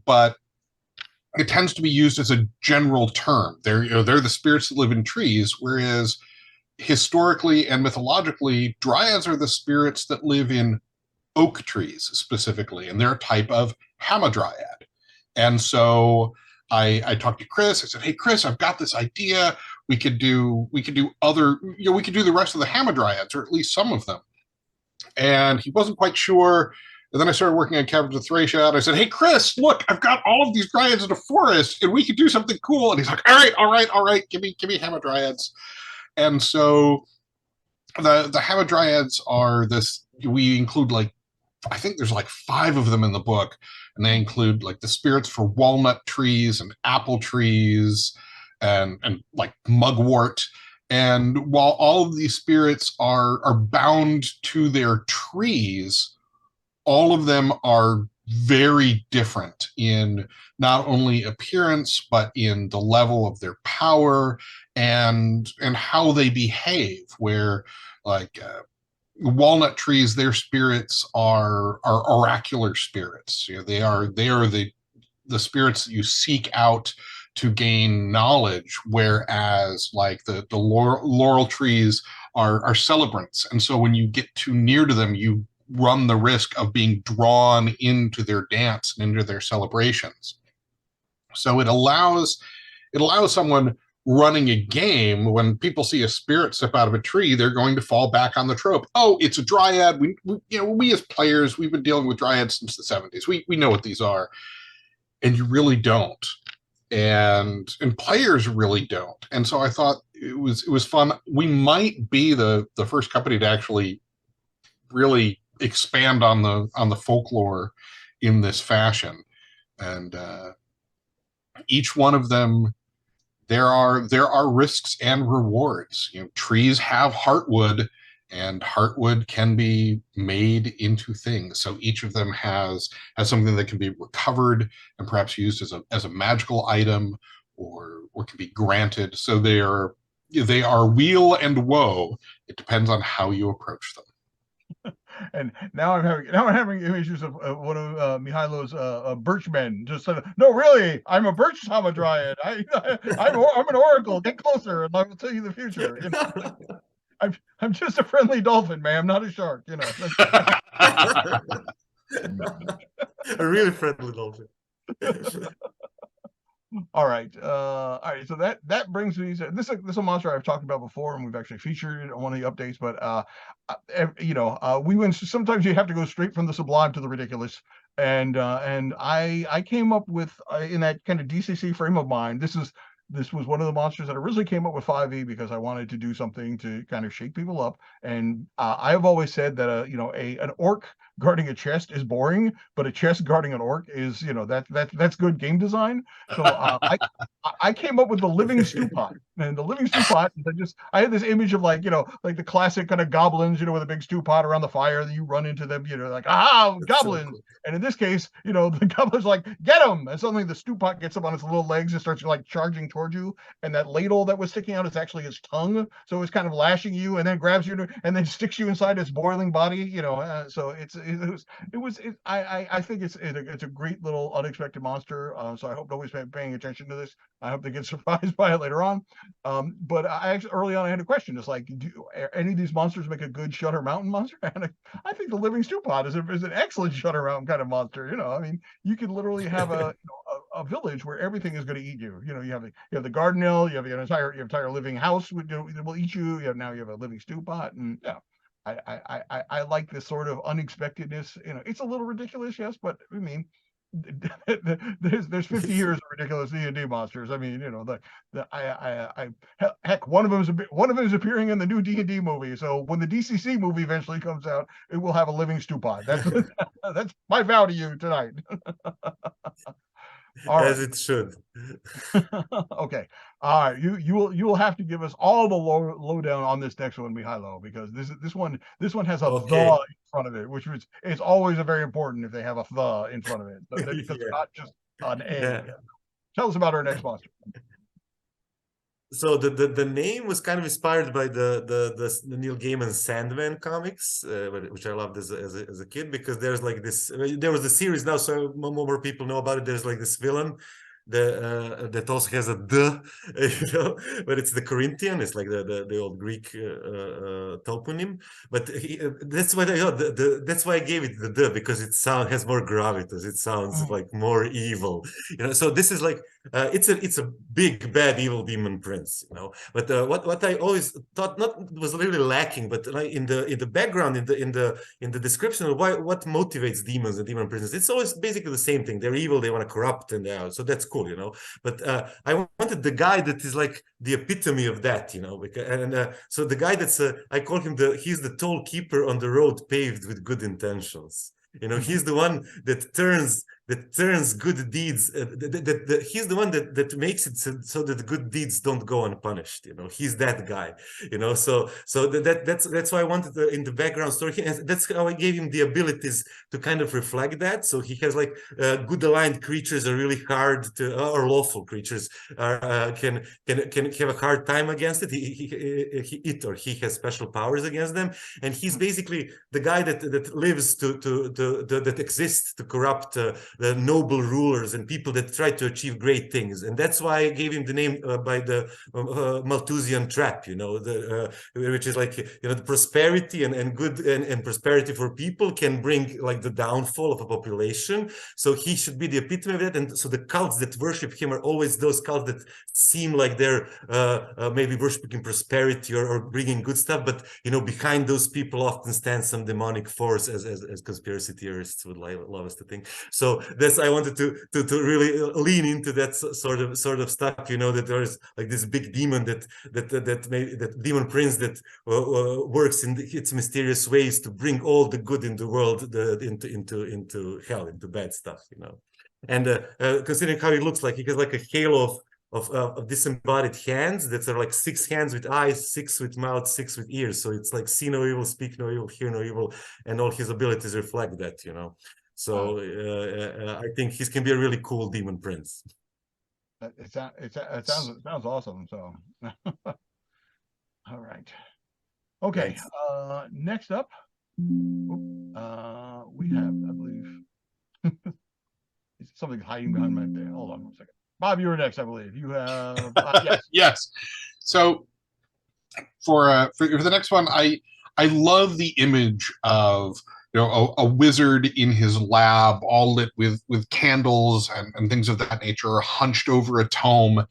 but it tends to be used as a general term. They're the spirits that live in trees, whereas historically and mythologically, Dryads are the spirits that live in oak trees specifically, and they're a type of hamadryad. And so I talked to Chris. I said, "Hey, Chris, I've got this idea. We could do other, we could do the rest of the hamadryads, or at least some of them." And he wasn't quite sure. And then I started working on Caverns of Thracia, and I said, "Hey, Chris, look, I've got all of these dryads in a forest, and we could do something cool." And he's like, all right, give me hamadryads. And so the hamadryads are this, we include like, I think there's like 5 of them in the book, and they include like the spirits for walnut trees and apple trees and like mugwort. And while all of these spirits are bound to their trees, all of them are very different in not only appearance, but in the level of their power and how they behave, where like walnut trees, their spirits are oracular spirits. You know, they are the spirits that you seek out to gain knowledge, whereas like the laurel trees are celebrants. And so when you get too near to them, you run the risk of being drawn into their dance and into their celebrations. So it allows someone running a game, when people see a spirit step out of a tree, they're going to fall back on the trope. Oh, it's a dryad. We as players, we've been dealing with dryads since the 70s. We know what these are. And you really don't. And players really don't. And so I thought it was fun. We might be the first company to actually really expand on the folklore in this fashion. And each one of them, there are risks and rewards. You know, trees have heartwood, and heartwood can be made into things. So each of them has something that can be recovered and perhaps used as a magical item, or can be granted. So they are weal and woe. It depends on how you approach them. And now I'm having issues of one of Mihailo's Birchmen just said, "No, really, I'm a birch hamadryad. I'm an oracle. Get closer, and I will tell you the future." You know? I'm just a friendly dolphin, ma'am, not a shark. You know, a really friendly dolphin. All right. So that brings me to this is a monster I've talked about before, and we've actually featured on one of the updates. But we went. Sometimes you have to go straight from the sublime to the ridiculous, and I came up with in that kind of DCC frame of mind. This was one of the monsters that originally came up with 5e because I wanted to do something to kind of shake people up. And I have always said that an orc guarding a chest is boring, but a chest guarding an orc is that's good game design. So I came up with the living stew pot, and the living stew pot. I had this image of like the classic kind of goblins, with a big stew pot around the fire that you run into them, like goblins. So cool. And in this case, the goblin's like, get him! And suddenly the stew pot gets up on its little legs and starts like charging towards you. And that ladle that was sticking out is actually its tongue. So it's kind of lashing you and then grabs you and then sticks you inside its boiling body, so I think it's a great little unexpected monster. So I hope nobody's paying attention to this. I hope they get surprised by it later on. But I actually early on I had a question. It's like, do any of these monsters make a good Shutter Mountain monster? And I think the living stew pot is an excellent Shutter Mountain kind of monster. I mean, you could literally have a village where everything is going to eat you. You have the garden hill, you have an entire living house that will eat you. You have a living stew pot, and yeah. I like this sort of unexpectedness. It's a little ridiculous, yes, but I mean, there's 50 years of ridiculous D&D monsters. I mean, heck, one of them is appearing in the new D&D movie. So when the DCC movie eventually comes out, it will have a living stew pot. That's my vow to you tonight. As it should. Okay. All right. You will have to give us all the lowdown on this next one, Mihailo, because this one has a the in front of it, which it's always very important if they have a the in front of it, because it's not just an A. Yeah. Tell us about our next monster. So the name was kind of inspired by the Neil Gaiman Sandman comics, which I loved as a kid, because there's like this. There was a series now, so more people know about it. There's like this villain that also has a but it's the Corinthian. It's like the old Greek toponym. But that's why that's why I gave it the because it has more gravitas. It sounds like more evil. So this is like it's a big bad evil demon prince. But what I always thought was really lacking, but in the background, in the description of what motivates demons and demon princes, it's always basically the same thing. They're evil. They want to corrupt, and so that's cool, but I wanted the guy that is like the epitome of that, so the guy that's I call him he's the toll keeper on the road paved with good intentions. He's the one that turns good deeds. He's the one that makes it so that good deeds don't go unpunished. He's that guy. So that's why I wanted in the background story, and that's how I gave him the abilities to kind of reflect that. So he has like good aligned creatures are really hard to, or lawful creatures can have a hard time against it. He has special powers against them, and he's basically the guy that lives that exists to corrupt the noble rulers and people that try to achieve great things. And that's why I gave him the name by the Malthusian trap, which is like, the prosperity and good and prosperity for people can bring like the downfall of a population. So he should be the epitome of that. And so the cults that worship him are always those cults that seem like they're maybe worshiping prosperity or bringing good stuff, but behind those people often stands some demonic force, as conspiracy theorists would love us to think. So that's I wanted to really lean into that sort of stuff. That there is like this big demon that demon prince that works in its mysterious ways to bring all the good in the world into hell, into bad stuff. And considering how he looks like, he has like a halo of disembodied hands that are like 6 hands with eyes, 6 with mouth, 6 with ears. So it's like see no evil, speak no evil, hear no evil, and all his abilities reflect that. So I think he can be a really cool demon prince. It sounds awesome. So, all right, okay. Next up, we have, I believe, something hiding behind my thing. Hold on 1 second. Bob, you were next, I believe. You have yes. Yes. So for the next one, I love the image of a wizard in his lab, all lit with candles and things of that nature, hunched over a tome.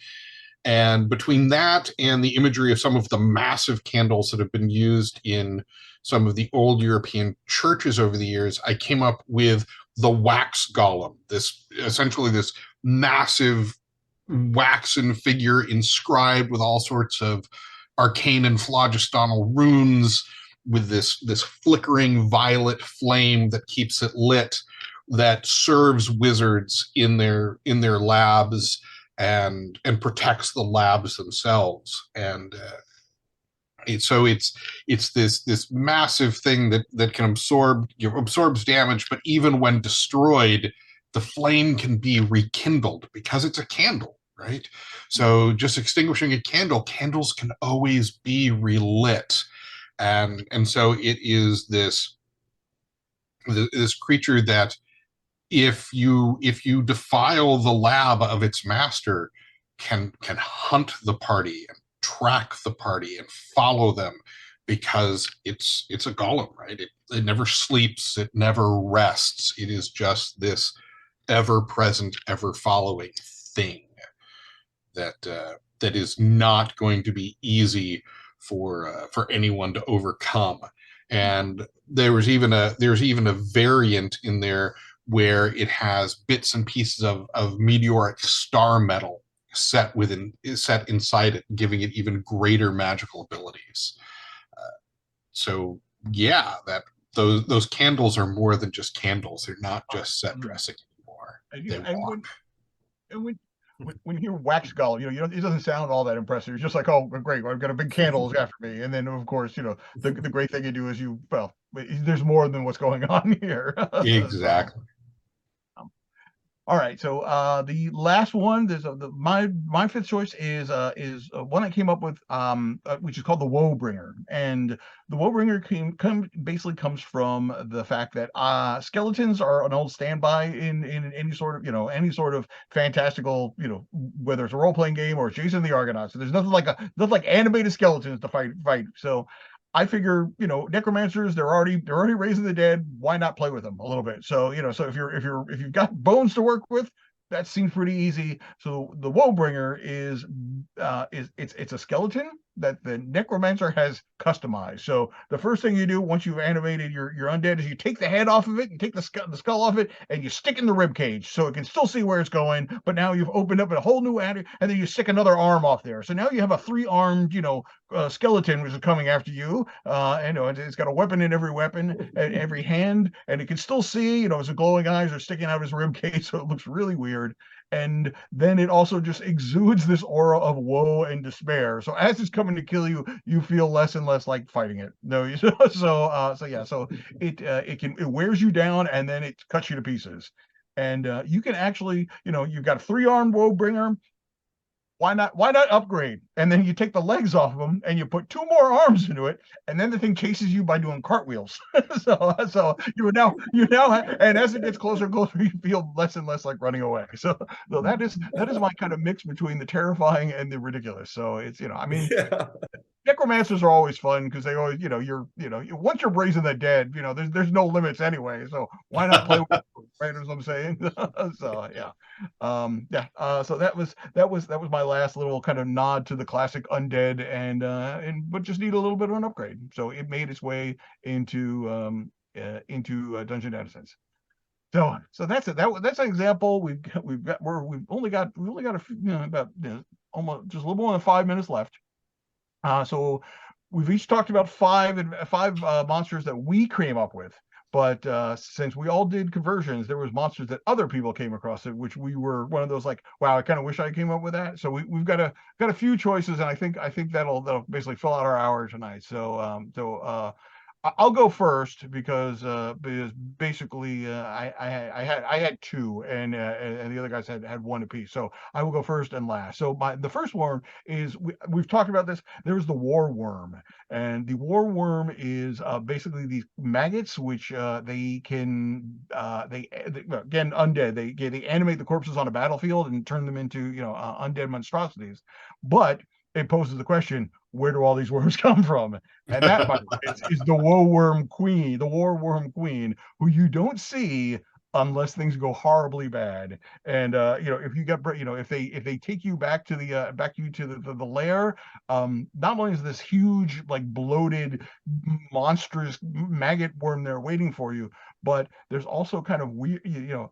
And between that and the imagery of some of the massive candles that have been used in some of the old European churches over the years, I came up with the wax golem, this essentially this massive waxen figure inscribed with all sorts of arcane and phlogistonal runes, with this flickering violet flame that keeps it lit, that serves wizards in their labs and protects the labs themselves. And so it's this massive thing that can absorbs damage, but even when destroyed, the flame can be rekindled because it's a candle, right? So just extinguishing a candle, candles can always be relit. And so it is this creature that if you defile the lab of its master, can hunt the party and track the party and follow them, because it's a golem, right? It never sleeps, it never rests. It is just this ever present, ever following thing that is not going to be easy for anyone to overcome. And there's even a variant in there where it has bits and pieces of meteoric star metal set inside it, giving it even greater magical abilities. So yeah, those candles are more than just candles. They're not just set dressing anymore. When you hear wax golem, it doesn't sound all that impressive. It's just like, oh, great, I've got a big candle after me. And then, of course, the great thing you do is there's more than what's going on here. Exactly. All right, so the last one, my fifth choice is one I came up with, which is called the Whebringer, and the Whebringer basically comes from the fact that skeletons are an old standby in any sort of fantastical, whether it's a role playing game or Jason the Argonauts. So there's nothing like animated skeletons to fight. So I figure, necromancers, they're already raising the dead. Why not play with them a little bit? So, so if you've got bones to work with, that seems pretty easy. So the Whebringer is it's a skeleton that the necromancer has customized. So the first thing you do once you've animated your undead is you take the head off of it, you take the skull off it, and you stick in the rib cage so it can still see where it's going. But now you've opened up a whole new and then you stick another arm off there. So now you have a 3-armed, skeleton which is coming after you. It's got a weapon in every hand, and it can still see. Its glowing eyes are sticking out of his rib cage, so it looks really weird. And then it also just exudes this aura of woe and despair. So as it's coming to kill you, you feel less and less like fighting it. No, so it wears you down, and then it cuts you to pieces. And you can actually, you've got a 3-armed Whebringer. Why not upgrade? And then you take the legs off of them and you put 2 more arms into it, and then the thing chases you by doing cartwheels. so you now and as it gets closer and closer, you feel less and less like running away. So that is my kind of mix between the terrifying and the ridiculous. So it's Yeah. necromancers are always fun because they always, once you're raising the dead, there's no limits anyway. So why not play with it, right? As I'm saying. So yeah. So that was my last little kind of nod to the classic undead, but just need a little bit of an upgrade. So it made its way into Dungeon Denizens. So that's it. That's an example. We've only got a few, about almost just a little more than 5 minutes left. So we've each talked about five monsters that we came up with. But since we all did conversions, there was monsters that other people came across, which we were one of those like, wow, I kind of wish I came up with that. So we've got a few choices, and I think that'll basically fill out our hour tonight. So I'll go first because basically I had 2, and the other guys had 1 apiece. So I will go first and last. So the first one is we've talked about this. There's the Warworm, and the Warworm is basically these maggots which they again undead. They animate the corpses on a battlefield and turn them into undead monstrosities, but it poses the question: where do all these worms come from? And that, by the way, is the Warworm Queen, the Warworm Queen, who you don't see unless things go horribly bad. And if you get, if they take you back to the lair, not only is this huge, like, bloated, monstrous maggot worm there waiting for you, but there's also kind of weird,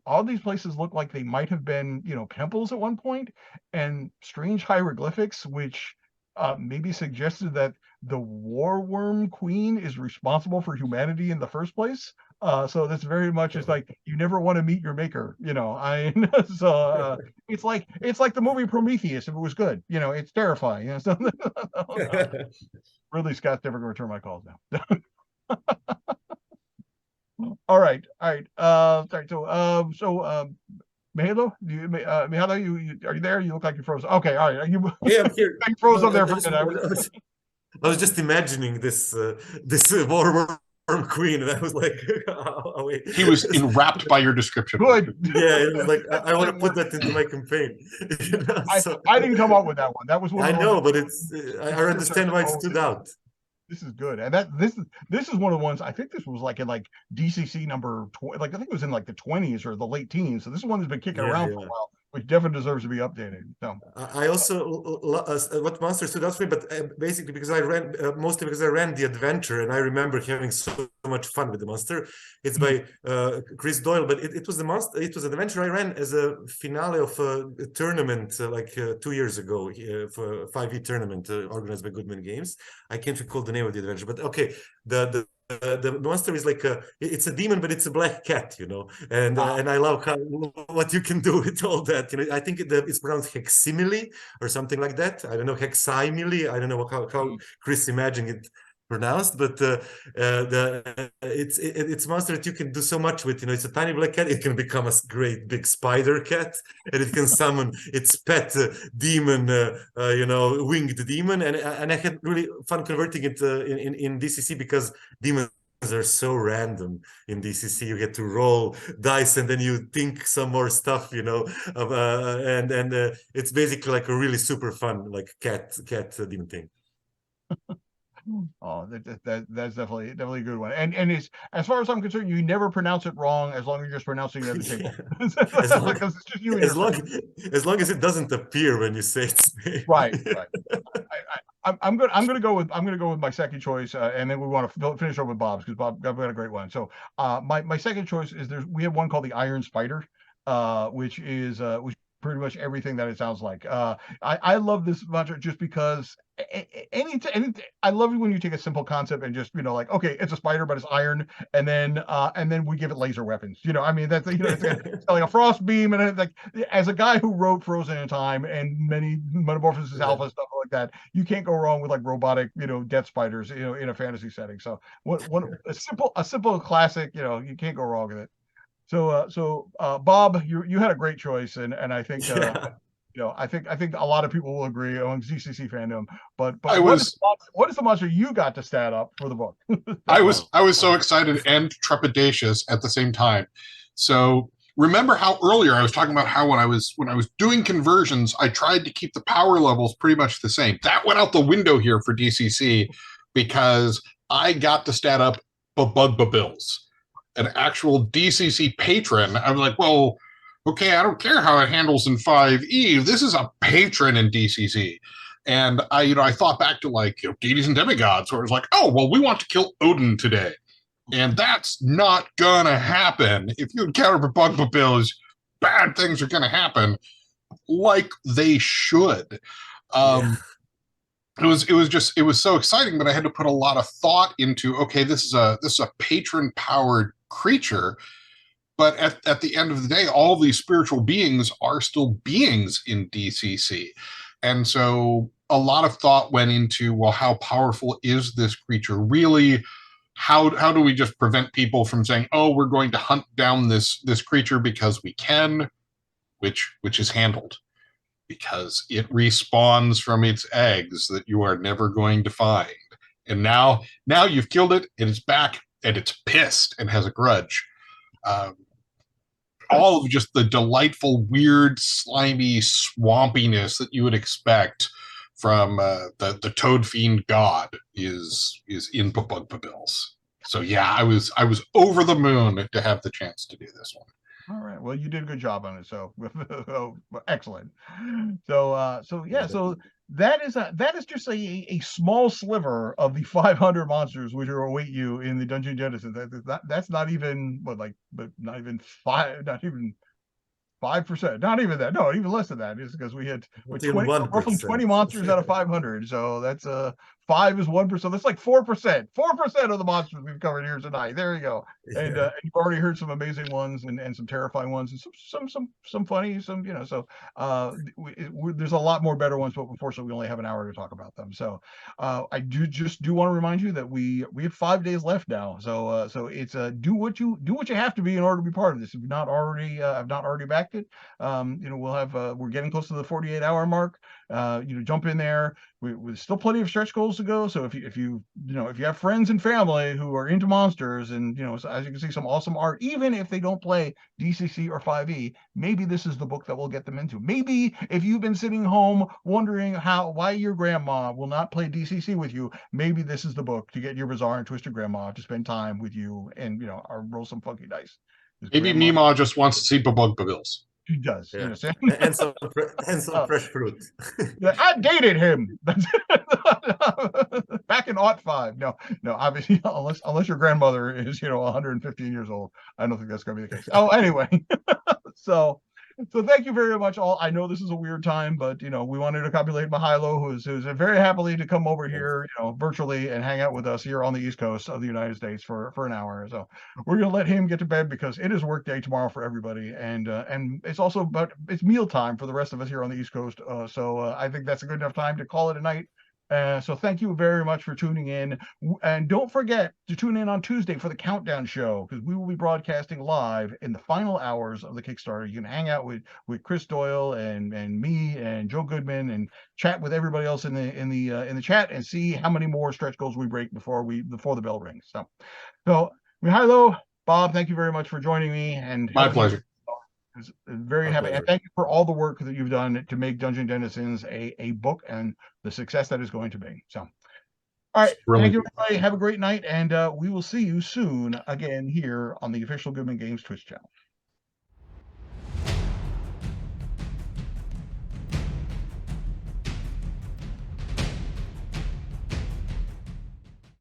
all these places look like they might have been, temples at one point, and strange hieroglyphics, which maybe suggested that the Warworm Queen is responsible for humanity in the first place. So that's very much, it's like you never want to meet your maker, so it's like the movie Prometheus if it was good, it's terrifying. So Ridley Scott's never going to return my calls now. All right. Sorry. So Mihailo, Mihailo, you are you there? You look like you froze. Okay, all right. Yeah, I'm here. You froze up there for a minute. I was just imagining this Warworm Queen, and I was like, oh, wait. He was enwrapped by your description. Good. Yeah, it was like I want to put that into my campaign. I didn't come up with that one. That was one. I know, but it's I understand why it stood out. This is good, and this is one of the ones. I think this was like in like DCC number 20, like I think it was in like the 20s or the late teens. So this one has been kicking around for a while, which definitely deserves to be updated. So I also what monster stood out for me, but basically because I ran mostly because I ran the adventure, and I remember having so much fun with the monster. It's by Chris Doyle, but it was the monster. It was an adventure I ran as a finale of a tournament 2 years ago for a 5e tournament organized by Goodman Games. I can't recall the name of the adventure, but okay, the monster is like it's a demon, but it's a black cat, and I love what you can do with all that. I think it's pronounced Heximity or something like that. I don't know, Heximily. I don't know how Chris imagined it pronounced, but it's a monster that you can do so much with. It's a tiny black cat. It can become a great big spider cat, and it can summon its pet demon, winged demon. And I had really fun converting it in DCC because demons are so random in DCC. You get to roll dice and then you think some more stuff, and it's basically like a really super fun like cat demon thing. Oh, that's definitely a good one. And it's, as far as I'm concerned, you never pronounce it wrong as long as you're just pronouncing it at the table. Yeah. as long as it doesn't appear when you say its name. Right. I'm gonna go with my second choice, and then we want to finish up with Bob's, because Bob got a great one. So my second choice is we have one called the Iron Spider, which is pretty much everything that it sounds like. I love this mantra just because I love it when you take a simple concept and just like, okay, it's a spider but it's iron, and then we give it laser weapons. I mean, that's it's like a frost beam, and like, as a guy who wrote Frozen in Time and many Metamorphosis Alpha stuff like that, you can't go wrong with like robotic death spiders in a fantasy setting. So a simple classic, you can't go wrong with it. So Bob, you had a great choice, and I think I think a lot of people will agree amongst GCC fandom. But what is the monster you got to stat up for the book? I was so excited and trepidatious at the same time. So remember how earlier I was talking about how when I was doing conversions, I tried to keep the power levels pretty much the same. That went out the window here for DCC because I got to stat up Bills, an actual DCC patron. I was like, well, okay, I don't care how it handles in 5e. This is a patron in DCC. And I thought back to like deities and demigods, where it was like, oh, well, we want to kill Odin today. And that's not gonna happen. If you encounter Bills, bad things are gonna happen, like they should. It was so exciting, but I had to put a lot of thought into, okay, this is a patron powered creature, but at the end of the day, all these spiritual beings are still beings in DCC. And so a lot of thought went into, well, how powerful is this creature really? How do we just prevent people from saying, oh, we're going to hunt down this creature because we can, which is handled, because it respawns from its eggs that you are never going to find. And now you've killed it, and it's back, and it's pissed and has a grudge. All of just the delightful, weird, slimy swampiness that you would expect from the Toad Fiend God is in Bills. So yeah, I was over the moon to have the chance to do this one. All right. Well, you did a good job on it. So excellent. So yeah. So that is just a small sliver of the 500 monsters which will await you in the Dungeon Denizens. That's not even but not even 5%, not even that. No, even less than that. Is because we had roughly 20 monsters out of 500. So that's 5 is 1%. That's like 4%. 4% of the monsters we've covered here tonight. There you go. And you've already heard some amazing ones and some terrifying ones and some funny, some So there's a lot more better ones, but unfortunately we only have an hour to talk about them. So I do want to remind you that we have 5 days left now. So it's do what you have to be in order to be part of this. If you're not already I've not already backed it. We'll have we're getting close to the 48-hour mark. Jump in there. With still plenty of stretch goals to go. So if you have friends and family who are into monsters, and so as you can see, some awesome art, even if they don't play DCC or 5e, maybe this is the book that will get them into. Maybe if you've been sitting home wondering why your grandma will not play DCC with you, maybe this is the book to get your bizarre and twisted grandma to spend time with you and or roll some funky dice. Maybe Mima just wants to see Bills. He does. Yeah. And some fresh fruit. I dated him back in '05. No, obviously, unless your grandmother is 115 years old, I don't think that's going to be the case. Oh, anyway, so thank you very much, all. I know this is a weird time, but we wanted to copulate Mihailo, who's very happily to come over here, virtually and hang out with us here on the East Coast of the United States for an hour. So we're gonna let him get to bed because it is work day tomorrow for everybody, and it's also it's meal time for the rest of us here on the East Coast. So I think that's a good enough time to call it a night. So thank you very much for tuning in, and don't forget to tune in on Tuesday for the countdown show, because we will be broadcasting live in the final hours of the Kickstarter. You can hang out with Chris Doyle and me and Joe Goodman and chat with everybody else in the chat and see how many more stretch goals we break before the bell rings. So Mihailo, Bob, thank you very much for joining me, and my pleasure. Very happy, and thank you for all the work that you've done to make Dungeon Denizens a book and the success that is going to be. So, all right, thank you, everybody. Have a great night, and we will see you soon again here on the official Goodman Games Twitch channel.